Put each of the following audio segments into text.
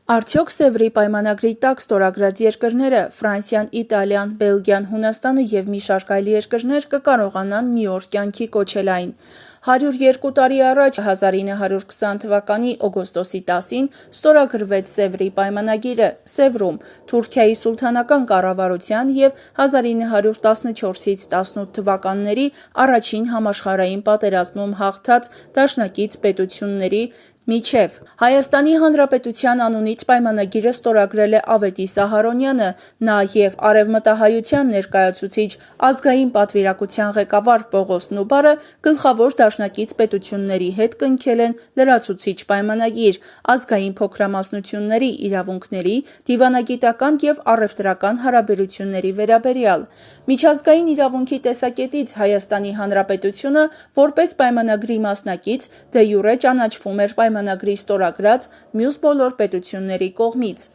Արդյոք Սևրի պայմանագրի տակ ստորագրած երկրները Ֆրանսիան, Իտալիան, Բելգիան, Հունաստանը և մի շարք այլ երկրներ կկարողանան մի օր կյանքի կոչել այն։ 102 տարի առաջ 1920 թվականի օգոստոսի 10-ին ստորագրվեց Սևրի պայմանագիրը Սևրում Թուրքիայի սուլթանական կառավարության և 1914-ից 18 թվականների առաջին համաշխարհային պատերազմում հաղթած դաշնակից պետությունների միջև։ Հայաստանի Հանրապետության անունից պայմանագիրը ստորագրել է Ավետիս Ահարոնյանը, նա և արևմտահայության ներկայացուցիչ ազգային պատվիրակության ղեկավար Պողոս Նուբարը գլխավոր դաշնակից պետությունների հետ կնքել են լրացուցիչ պայմանագիր ազգային փոքրամասնությունների իրավունքների, դիվանագիտական և առևտրական հարաբերությունների վերաբերյալ։ Միջազգային իրավունքի տեսակետից Հայաստանի Հանրապետությունը որպես պայմանագրի մասնակից դե յուրե ճանաչվում էր պայմանագրի ստորագրած մյուս բոլոր պետությունների կողմից։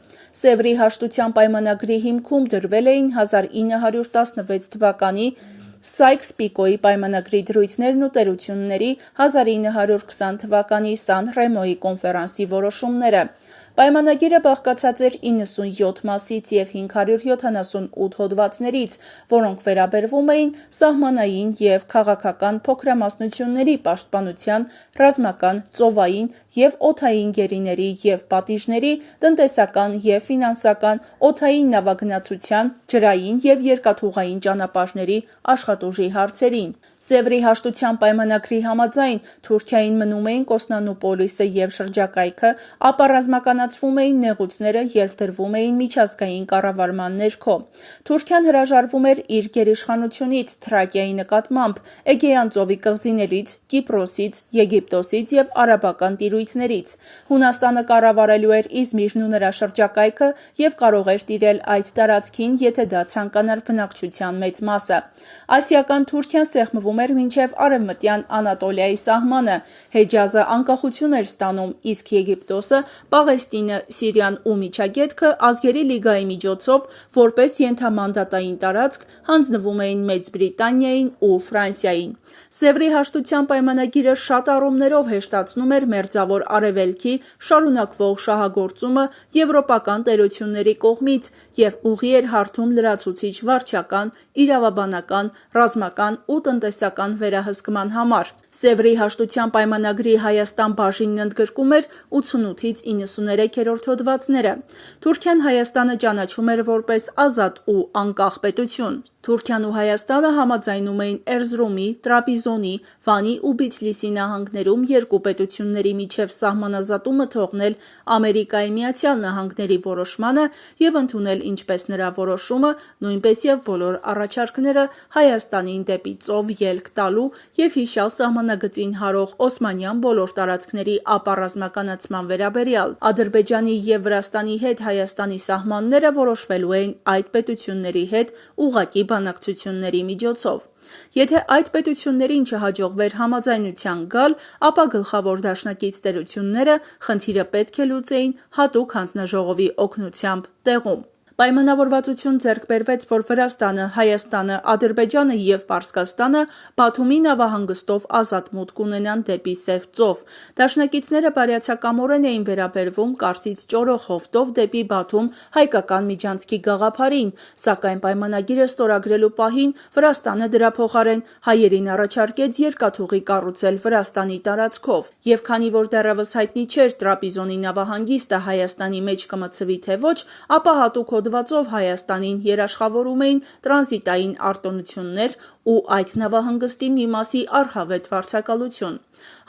Սևրի հաշտության պայմանագրի հիմքում դրվել էին 1916 թվականի Սայքս-Պիկոյի պայմանագրի դրույթներն ու տերությունների 1920 թվականի Սան Ռեմոյի կոնֆերանսի որոշումները։ Պայմանագիրը բաղկացած էր 97 մասից և 578 հոդվածներից, որոնք վերաբերվում էին սահմանային և քաղաքական փոքրամասնությունների պաշտպանության, ռազմական, ծովային և օդային գերիների և պատիժների, տնտեսական և ֆինանսական, օդային նավագնացության, ջրային և երկաթուղային ճանապարհների աշխատուժի հարցերին։ Սևրի հաշտության պայմանագրի համաձայն Թուրքիային մնում էին Կոստնանուպոլիսը և շրջակայքը, ապա ռազմականացվում էին նեղուցները և դրվում էին միջազգային կառավարման ներքո։ Թուրքիան հրաժարվում էր իր գերիշխանությունից Թրակիայի նկատմամբ, Էգեյան ծովի կղզիներից, Կիպրոսից, Եգիպտոսից և արաբական տիրույթներից։ Հունաստանը կառավարելու էր Իզմիրն ու նրա շրջակայքը և կարող էր տիրել այդ տարածքին, եթե դա ցանկանար բնակչության մեծ մասը։ Ասիական Թուրքիան սեղմվում էր մինչև արևմտյան Անատոլիայի սահմանը, Հեջազը անկախություն էր ստանում, իսկ Եգիպտոսը, Պաղեստինը, Սիրիան ու Միջագետքը Ազգերի լիգայի միջոցով որպես ենթամանդատային տարածք հանձնվում էին Մեծ Բրիտանիային ու Ֆրանսիային։ Սևրի հաշտության պայմանագիրը շատ առումներով հեշտացնում էր Մերձավոր Արևելքի շարունակվող շահագործումը եվրոպական տերությունների կողմից և ուղի էր հարթում լրացուցիչ վարչական, իրավաբանական, ռազմական ու տնտեսական վերահսկման համար։ Սևրի հաշտության պայմանագրի Հայաստան բաժինն ընդգրկում էր 88-ից 93-րդ հոդվածները։ Թուրքիան Հայաստանը ճանաչում էր որպես ազատ ու անկախ պետություն։ Թուրքիան ու Հայաստանը համաձայնում էին Էրզրումի, Տրապիզոնի, Վանի ու Բիթլիսի նահանգներում երկու պետությունների միջև սահմանազատումը թողնել Ամերիկայի Միացյալ Նահանգների որոշմանը և ընդունել ինչպես նրա որոշումը, նույնպես և բոլոր առաջարկները Հայաստանին դեպի ծով ելք տալու և հիշյալ սահմանագծին հարող օսմանյան բոլոր տարածքների ապառազմականացման վերաբերյալ։ Ադրբեջանի և Վրաստանի հետ Հայաստանի սահմանները որոշվելու էին այդ պետությունների հետ ուղղակի բանակցությունների միջոցով։ Եթե այդ պետություններին չհաջողվեր համաձայնության գալ, ապա գլխավոր դաշնակից տերությունները խնդիրը պետք է լուծեին հատուկ հանձնաժողովի օգնությամբ տեղում։ Պայմանավորվածություն ձեռք բերվեց, որ Վրաստանը, Հայաստանը, Ադրբեջանը և Պարսկաստանը Բաթումի նավահանգստով ազատ մուտք ունենան դեպի Սև ծով։ Դաշնակիցները բարյացակամորեն էին վերաբերվում Կարծից ճորող հովտով դեպի Բաթում հայկական միջանցքի գաղափարին, սակայն պայմանագիրը ստորագրելու պահին Վրաստանը դրա փոխարեն հայերին առաջարկեց երկաթուղի կառուցել Վրաստանի տարածքով։ Եվ քանի որ դեռևս հայտնի չէր Տրապիզոնի նավահանգիստը Հայաստանի մեջ կմտցվի թե ոչ, ապա հատուկ հոդվածով Հայաստանին երաշխավորում էին տրանզիտային արտոնություններ ու այդ նավահանգստի մի մասի առհավետ վարձակալություն։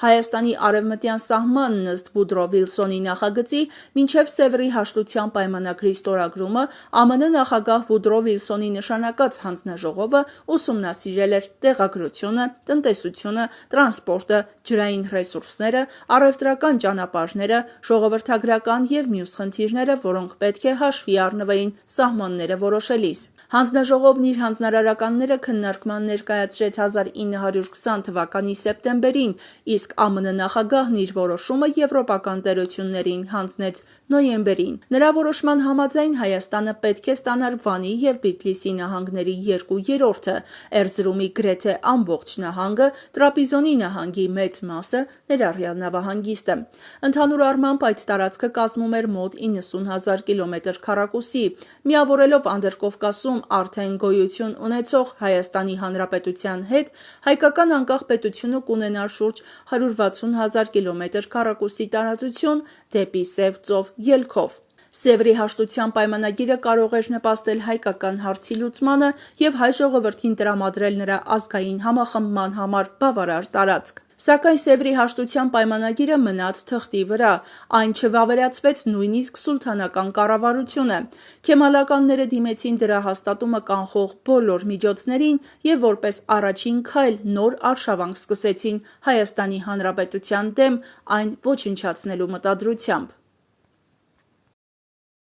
Հայաստանի արևմտյան սահմանն ըստ Վուդրո Վիլսոնի նախագծի մինչև Սևրի հաշտության պայմանագրի ստորագրումը ԱՄՆ նախագահ Վուդրո Վիլսոնի նշանակած հանձնաժողովը ուսումնասիրել էր տեղագրությունը, տնտեսությունը, տրանսպորտը, ջրային ռեսուրսները, առևտրական ճանապարհները, ժողովրդագրական և մյուս խնդիրները, որոնք պետք է հաշվի առնվեին սահմանները որոշելիս։ Հանձնաժողովն իր հանձնարարականները քննարկման ներկայացրեց 1920 թվականի սեպտեմբերին, իսկ ԱՄՆ նախագահն իր որոշումը եվրոպական տերություններին հանձնեց նոյեմբերին։ Նրա որոշման համաձայն Հայաստանը պետք է ստանար Վանի և Բիթլիսի նահանգների 2/3-ը, Էրզրումի գրեթե ամբողջ նահանգը, Տրապիզոնի նահանգի մեծ մասը, ներառյալ նավահանգիստը։ Ընդհանուր առմամբ այդ տարածքը կազմում էր մոտ 90,000 կմ², միավորելով Անդրկովկասում արդեն գոյություն ունեցող Հայաստանի Հանրապետության հետ, հայկական անկախ պետությունը կունենար շուրջ 160,000 կմ² տարածություն դեպի Սև ծով ելքով։ Սևրի հաշտության պայմանագիրը կարող էր նպաստել հայկական հարցի լուծմանը և հայ ժողովրդին տրամադրել նրա ազգային համախմբման համար բավարար տարածք։ Սակայն Սևրի հաշտության պայմանագիրը մնաց թղթի վրա, այն չվավերացվեց նույնիսկ սուլթանական կառավարությունը։ Քեմալականները դիմեցին դրա հաստատումը կանխող բոլոր միջոցներին և որպես առաջին քայլ նոր արշավանք սկսեցին Հայաստանի Հանրապետության դեմ, այն ոչնչացնելու մտադրությամբ։